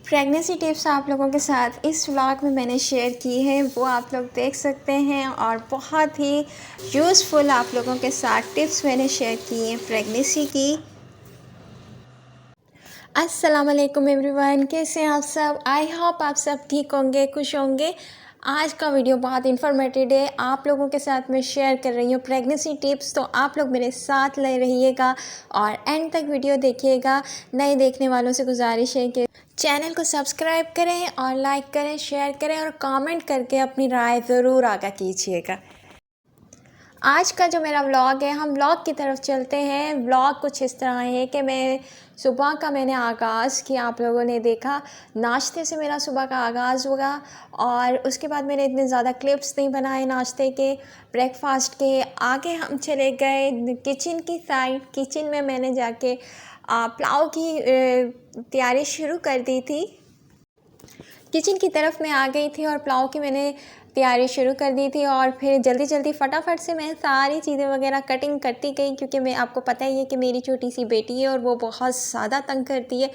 Pregnancy tips आप लोगों के साथ इस व्लॉग में मैंने शेयर की है, वो आप लोग देख सकते हैं। और बहुत ही यूज़फुल आप लोगों के साथ टिप्स मैंने शेयर की हैं प्रेगनेंसी की। अस्सलाम वालेकुम एवरीवन, कैसे हैं आप सब? आई होप आप सब ठीक होंगे, खुश होंगे। आज का वीडियो बहुत इन्फॉर्मेटिव है, आप लोगों के साथ मैं शेयर कर रही हूँ प्रेगनेंसी टिप्स। तो आप लोग मेरे साथ ले रहिएगा और एंड तक वीडियो देखिएगा। नए देखने वालों से गुजारिश है कि चैनल को सब्सक्राइब करें और लाइक करें, शेयर करें और कमेंट करके अपनी राय ज़रूर आगाह कीजिएगा। आज का जो मेरा व्लॉग है, हम व्लॉग की तरफ चलते हैं। व्लॉग कुछ इस तरह है कि मैंने आगाज़ किया, आप लोगों ने देखा, नाश्ते से मेरा सुबह का आगाज़ होगा। और उसके बाद मैंने इतने ज़्यादा क्लिप्स नहीं बनाए नाश्ते के, ब्रेकफास्ट के। आगे हम चले गए किचन की साइड। किचन में मैंने जाके पुलाव की तैयारी शुरू कर दी थी। किचन की तरफ मैं आ गई थी और पुलाव की मैंने तैयारी शुरू कर दी थी। और फिर जल्दी जल्दी फटाफट से मैं सारी चीज़ें वगैरह कटिंग करती गई, क्योंकि मैं आपको पता ही है कि मेरी छोटी सी बेटी है और वो बहुत ज़्यादा तंग करती है।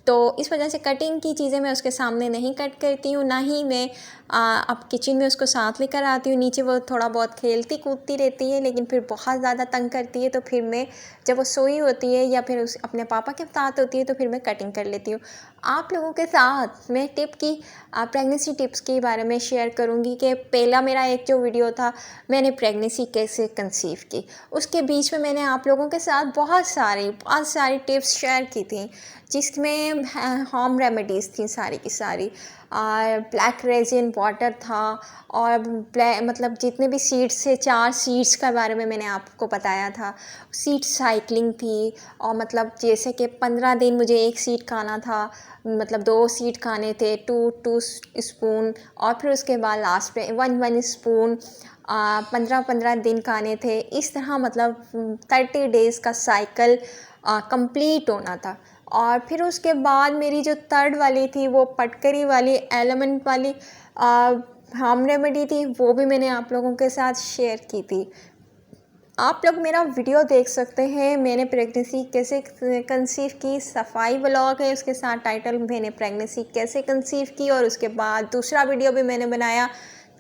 तो इस वजह से कटिंग की चीज़ें मैं उसके सामने नहीं कट करती हूँ, ना ही मैं अब किचन में उसको साथ लेकर आती हूँ। नीचे वो थोड़ा बहुत खेलती कूदती रहती है, लेकिन फिर बहुत ज़्यादा तंग करती है। तो फिर मैं जब वो सोई होती है या फिर उस अपने पापा के साथ होती है तो फिर मैं कटिंग कर लेती हूँ। आप लोगों के साथ मैं प्रेगनेंसी टिप्स के बारे में शेयर करूँगी कि पहला मेरा एक जो वीडियो था, मैंने प्रेगनेंसी कैसे कंसीव की, उसके बीच में मैंने आप लोगों के साथ बहुत सारी टिप्स शेयर की थी, जिसमें होम रेमेडीज़ थी सारी की सारी। और ब्लैक रेजिन वाटर था, और मतलब जितने भी सीड्स थे, 4 सीड्स के बारे में मैंने आपको बताया था। सीड साइकिलिंग थी, और मतलब जैसे कि 15 दिन मुझे एक सीड खाना था, मतलब 2 सीड खाने थे, 2 स्पून। और फिर उसके बाद लास्ट में 1 स्पून 15 दिन खाने थे। इस तरह मतलब 30 डेज़ का साइकिल कंप्लीट होना था। और फिर उसके बाद मेरी जो थर्ड वाली थी, वो पटकरी वाली एलिमेंट वाली होम रेमेडी थी, वो भी मैंने आप लोगों के साथ शेयर की थी। आप लोग मेरा वीडियो देख सकते हैं, मैंने प्रेगनेंसी कैसे कंसीव की, सफाई व्लॉग है, उसके साथ टाइटल मैंने प्रेगनेंसी कैसे कंसीव की। और उसके बाद दूसरा वीडियो भी मैंने बनाया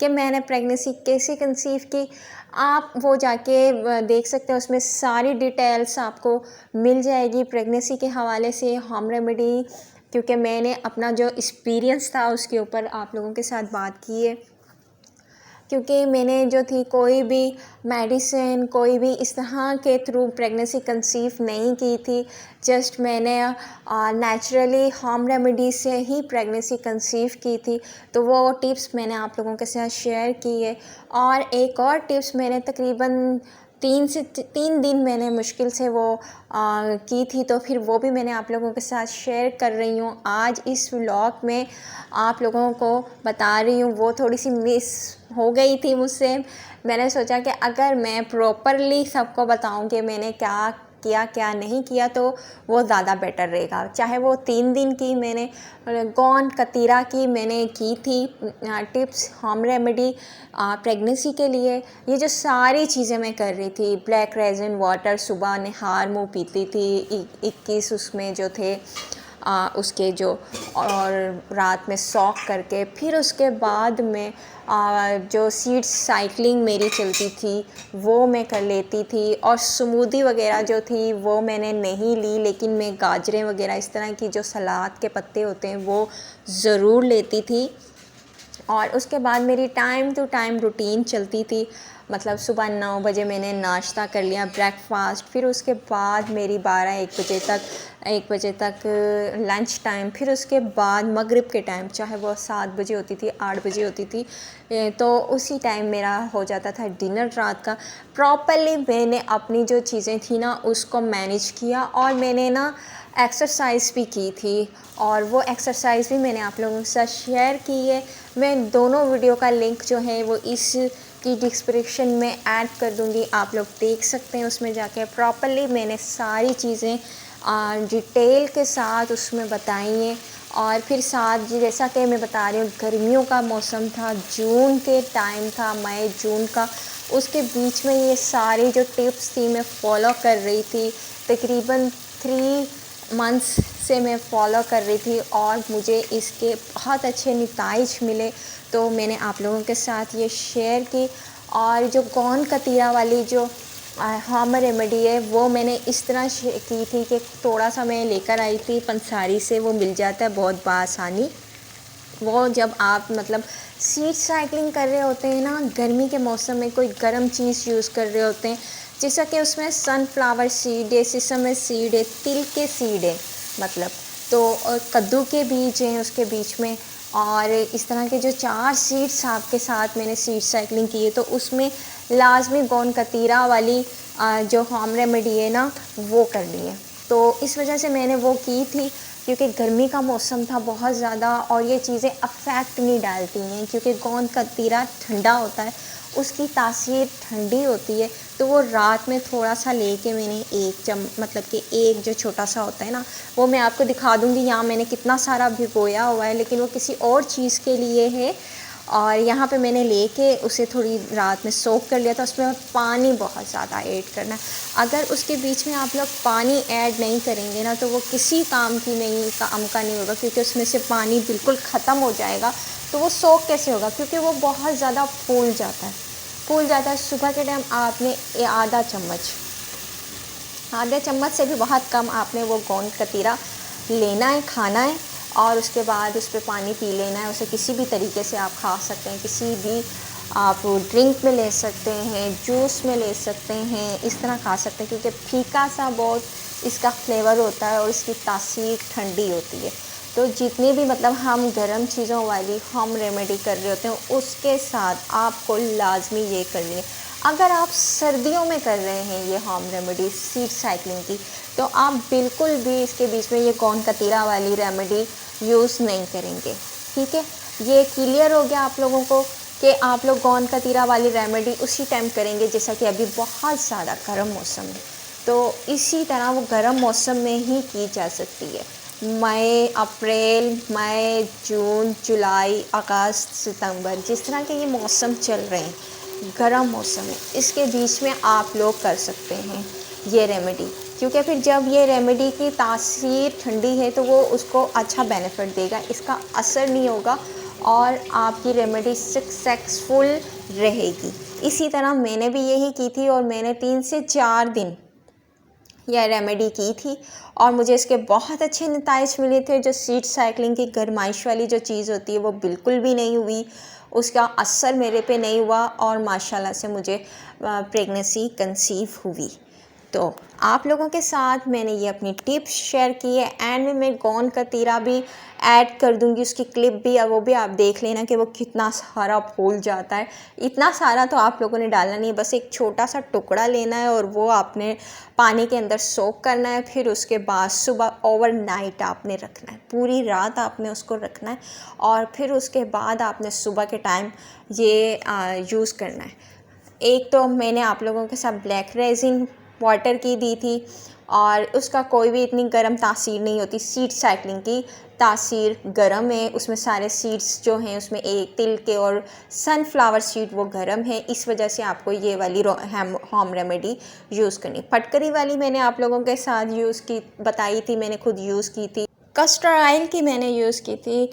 कि मैंने प्रेगनेंसी कैसे कंसीव की। आप वो जाके देख सकते हैं, उसमें सारी डिटेल्स आपको मिल जाएगी प्रेगनेंसी के हवाले से, होम रेमेडी। क्योंकि मैंने अपना जो एक्सपीरियंस था उसके ऊपर आप लोगों के साथ बात की है। क्योंकि मैंने जो थी कोई भी मेडिसिन, कोई भी इस तरह के थ्रू प्रेगनेंसी कंसीव नहीं की थी। जस्ट मैंने नेचुरली होम रेमेडी से ही प्रेगनेंसी कंसीव की थी। तो वो टिप्स मैंने आप लोगों के साथ शेयर की है। और एक और टिप्स मैंने तकरीबन 3 दिन मैंने मुश्किल से वो की थी, तो फिर वो भी मैंने आप लोगों के साथ शेयर कर रही हूँ आज इस व्लॉग में। आप लोगों को बता रही हूँ, वो थोड़ी सी मिस हो गई थी मुझसे। मैंने सोचा कि अगर मैं प्रॉपरली सबको बताऊँ कि मैंने क्या किया क्या नहीं किया, तो वो ज़्यादा बेटर रहेगा। चाहे वो 3 दिन की मैंने गोंद कतीरा की मैंने की थी टिप्स, होम रेमेडी प्रेगनेंसी के लिए। ये जो सारी चीज़ें मैं कर रही थी, ब्लैक रेजिन वाटर, सुबह निहार मुँह पीती थी 21 उसमें जो थे उसके जो, और रात में सॉक करके, फिर उसके बाद में जो सीड साइकिलिंग मेरी चलती थी वो मैं कर लेती थी। और स्मूदी वगैरह जो थी वो मैंने नहीं ली, लेकिन मैं गाजरें वगैरह इस तरह की जो सलाद के पत्ते होते हैं वो ज़रूर लेती थी। और उसके बाद मेरी टाइम टू टाइम रूटीन चलती थी। मतलब सुबह 9 बजे मैंने नाश्ता कर लिया, ब्रेकफास्ट। फिर उसके बाद मेरी 1 बजे तक लंच टाइम। फिर उसके बाद मगरिब के टाइम, चाहे वो 7 बजे होती थी, 8 बजे होती थी, तो उसी टाइम मेरा हो जाता था डिनर रात का। प्रॉपरली मैंने अपनी जो चीज़ें थी ना उसको मैनेज किया। और मैंने ना एक्सरसाइज भी की थी, और वो एक्सरसाइज भी मैंने आप लोगों के साथ शेयर की है। मैं दोनों वीडियो का लिंक जो है वो इस की डिस्क्रिप्शन में ऐड कर दूंगी, आप लोग देख सकते हैं। उसमें जाके प्रॉपरली मैंने सारी चीज़ें डिटेल के साथ उसमें बताई हैं। और फिर साथ जैसा कि मैं बता रही हूँ, गर्मियों का मौसम था, जून के टाइम था, मई जून का, उसके बीच में ये सारी जो टिप्स थी मैं फॉलो कर रही थी। तकरीबन 3 मंथ्स से मैं फॉलो कर रही थी और मुझे इसके बहुत अच्छे नतीजे मिले, तो मैंने आप लोगों के साथ ये शेयर की। और जो गोंद कतीरा वाली जो होम रेमेडी है वो मैंने इस तरह की थी कि थोड़ा सा मैं लेकर आई थी पंसारी से, वो मिल जाता है बहुत बआसानी। वो जब आप मतलब सीड साइकिलिंग कर रहे होते हैं ना, गर्मी के मौसम में कोई गर्म चीज़ यूज़ कर रहे होते हैं, जैसा कि उसमें सनफ्लावर सीड है, सिसम सीड है, तिल के सीड है मतलब, तो और कद्दू के बीज हैं उसके बीच में, और इस तरह के जो 4 सीड्स आपके साथ मैंने सीड साइकिलिंग की है, तो उसमें लाजमी गोंद कतीरा वाली जो होम रेमेडी है ना वो करनी है। तो इस वजह से मैंने वो की थी, क्योंकि गर्मी का मौसम था बहुत ज़्यादा और ये चीज़ें अफेक्ट नहीं डालती हैं, क्योंकि गोंद कतीरा ठंडा होता है, उसकी तासीर ठंडी होती है। तो वो रात में थोड़ा सा लेके मैंने मतलब कि एक जो छोटा सा होता है ना, वो मैं आपको दिखा दूँगी यहाँ मैंने कितना सारा भिगोया हुआ है, लेकिन वो किसी और चीज़ के लिए है। और यहाँ पे मैंने लेके उसे थोड़ी रात में सोक कर लिया था। उसमें पानी बहुत ज़्यादा ऐड करना है, अगर उसके बीच में आप लोग पानी ऐड नहीं करेंगे ना तो वो किसी काम का नहीं होगा, क्योंकि उसमें से पानी बिल्कुल ख़त्म हो जाएगा। तो वो सोक कैसे होगा, क्योंकि वो बहुत ज़्यादा फूल जाता है। सुबह के टाइम आपने आधे चम्मच से भी बहुत कम आपने वो गोंद कतीरा लेना है, खाना है, और उसके बाद उस पर पानी पी लेना है। उसे किसी भी तरीके से आप खा सकते हैं, किसी भी आप ड्रिंक में ले सकते हैं, जूस में ले सकते हैं, इस तरह खा सकते हैं, क्योंकि फीका सा बहुत इसका फ्लेवर होता है और इसकी तासीर ठंडी होती है। तो जितनी भी मतलब हम गर्म चीज़ों वाली होम रेमेडी कर रहे होते हैं उसके साथ आपको लाजमी ये करनी है। अगर आप सर्दियों में कर रहे हैं ये होम रेमेडी सीड साइकिलिंग की, तो आप बिल्कुल भी इसके बीच में ये गोंद कतीरा वाली रेमेडी यूज़ नहीं करेंगे। ठीक है, ये क्लियर हो गया आप लोगों को कि आप लोग गोंद कतीरा वाली रेमेडी उसी टाइम करेंगे जैसा कि अभी बहुत ज़्यादा गर्म मौसम है, तो इसी तरह वो गर्म मौसम में ही की जा सकती है। मई, जून, जुलाई, अगस्त, सितंबर, जिस तरह के ये मौसम चल रहे हैं, गर्म मौसम है, इसके बीच में आप लोग कर सकते हैं ये रेमेडी, क्योंकि फिर जब ये रेमेडी की तासीर ठंडी है तो वो उसको अच्छा बेनिफिट देगा, इसका असर नहीं होगा और आपकी रेमेडी सक्सेसफुल रहेगी। इसी तरह मैंने भी यही की थी और मैंने 3 से 4 दिन यह रेमेडी की थी और मुझे इसके बहुत अच्छे नतीजे मिले थे। जो सीड साइकिलिंग की गरमाइश वाली जो चीज़ होती है वो बिल्कुल भी नहीं हुई, उसका असर मेरे पे नहीं हुआ और माशाल्लाह से मुझे प्रेगनेंसी कंसीव हुई। तो आप लोगों के साथ मैंने ये अपनी टिप्स शेयर की है। एंड में मैं गोंद कतीरा भी ऐड कर दूंगी, उसकी क्लिप भी, और वो भी आप देख लेना कि वो कितना सारा फूल जाता है। इतना सारा तो आप लोगों ने डालना नहीं है, बस एक छोटा सा टुकड़ा लेना है और वो आपने पानी के अंदर सोक करना है। फिर उसके बाद सुबह ओवरनाइट आपने रखना है, पूरी रात आपने उसको रखना है और फिर उसके बाद आपने सुबह के टाइम ये यूज़ करना है। एक तो मैंने आप लोगों के साथ ब्लैक रेजिन वाटर की दी थी और उसका कोई भी इतनी गर्म तासीर नहीं होती। सीड साइकिलिंग की तासीर गर्म है, उसमें सारे सीड्स जो हैं उसमें एक तिल के और सनफ्लावर सीड वो गर्म है, इस वजह से आपको ये वाली होम रेमेडी यूज़ करनी। फटकरी वाली मैंने आप लोगों के साथ बताई थी, मैंने खुद यूज़ की थी। कस्टर्ड ऑयल की मैंने यूज़ की थी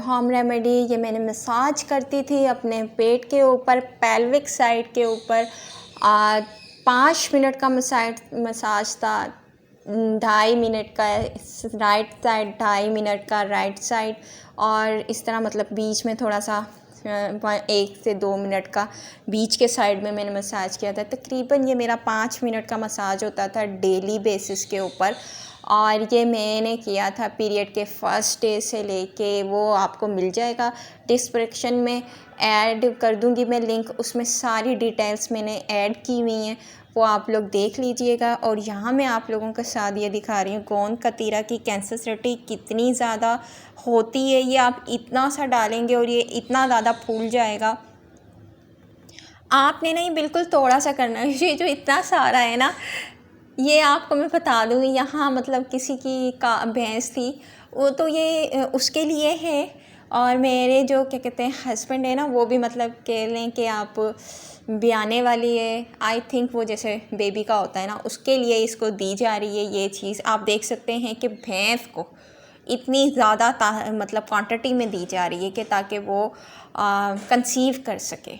होम रेमेडी। ये मैंने मसाज करती थी अपने पेट के ऊपर, पेल्विक साइड के ऊपर। 5 मिनट का मसाज था, 2.5 मिनट का राइट साइड, 2.5 मिनट का राइट साइड, और इस तरह मतलब बीच में थोड़ा सा 1 से 2 मिनट का बीच के साइड में मैंने मसाज किया था। तकरीबन ये मेरा 5 मिनट का मसाज होता था डेली बेसिस के ऊपर, और ये मैंने किया था पीरियड के फर्स्ट डे से लेके। वो आपको मिल जाएगा, डिस्क्रिप्शन में ऐड कर दूंगी मैं लिंक, उसमें सारी डिटेल्स मैंने ऐड की हुई हैं, वो आप लोग देख लीजिएगा। और यहाँ मैं आप लोगों के साथ ये दिखा रही हूँ गोंद कतीरा की कैंसरसिटी कितनी ज़्यादा होती है। ये आप इतना सा डालेंगे और ये इतना ज़्यादा फूल जाएगा, आपने नहीं बिल्कुल थोड़ा सा करना है। ये जो इतना सारा है ना, ये आपको मैं बता दूँगी, यहाँ मतलब किसी की का भैंस थी, वो तो ये उसके लिए है, और मेरे जो क्या कहते हैं हस्बैंड है ना, वो भी मतलब कह लें कि आप ब्याने वाली है, आई थिंक वो जैसे बेबी का होता है ना, उसके लिए इसको दी जा रही है ये चीज़। आप देख सकते हैं कि भैंस को इतनी ज़्यादा मतलब क्वांटिटी में दी जा रही है कि ताकि वो कंसीव कर सके।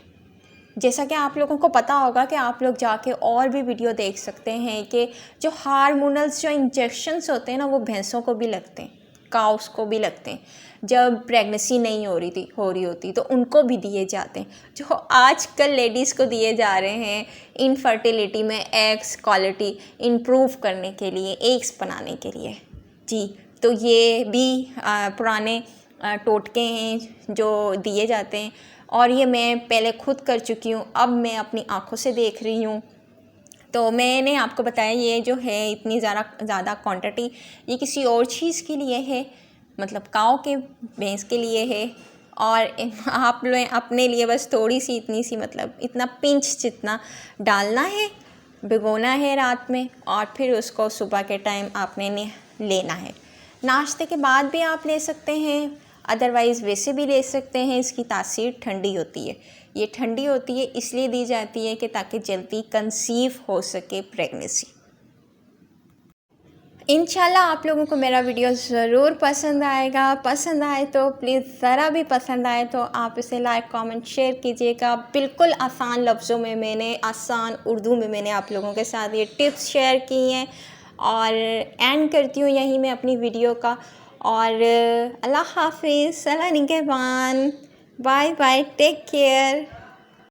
जैसा कि आप लोगों को पता होगा कि आप लोग जाके और भी वीडियो देख सकते हैं कि जो हार्मोनल्स जो इंजेक्शंस होते हैं ना, वो भैंसों को भी लगते हैं, काउस को भी लगते हैं। जब प्रेगनेंसी नहीं हो रही होती तो उनको भी दिए जाते हैं, जो आजकल लेडीज़ को दिए जा रहे हैं इनफर्टिलिटी में एग्स क्वालिटी इम्प्रूव करने के लिए, एग्स बनाने के लिए जी। तो ये भी पुराने टोटके हैं जो दिए जाते हैं, और ये मैं पहले खुद कर चुकी हूँ, अब मैं अपनी आँखों से देख रही हूँ। तो मैंने आपको बताया ये जो है इतनी ज़्यादा क्वांटिटी ये किसी और चीज़ के लिए है, मतलब काऊ के भैंस के लिए है, और आप लोग अपने लिए बस थोड़ी सी इतनी सी मतलब इतना पिंच जितना डालना है, भिगोना है रात में, और फिर उसको सुबह के टाइम आपने लेना है। नाश्ते के बाद भी आप ले सकते हैं, अदरवाइज़ वैसे भी ले सकते हैं। इसकी तासीर ठंडी होती है, ये ठंडी होती है इसलिए दी जाती है कि ताकि जल्दी कंसीव हो सके प्रेगनेंसी। इंशाल्लाह आप लोगों को मेरा वीडियो ज़रूर पसंद आएगा। पसंद आए तो प्लीज़ ज़रा भी पसंद आए तो आप इसे लाइक कमेंट शेयर कीजिएगा। बिल्कुल आसान लफ्ज़ों में मैंने, आसान उर्दू में मैंने आप लोगों के साथ ये टिप्स शेयर की हैं, और एंड करती हूँ यहीं मैं अपनी वीडियो का। और अल्लाह हाफिज़, अल्लाह निगहबान, बाय बाय, टेक केयर।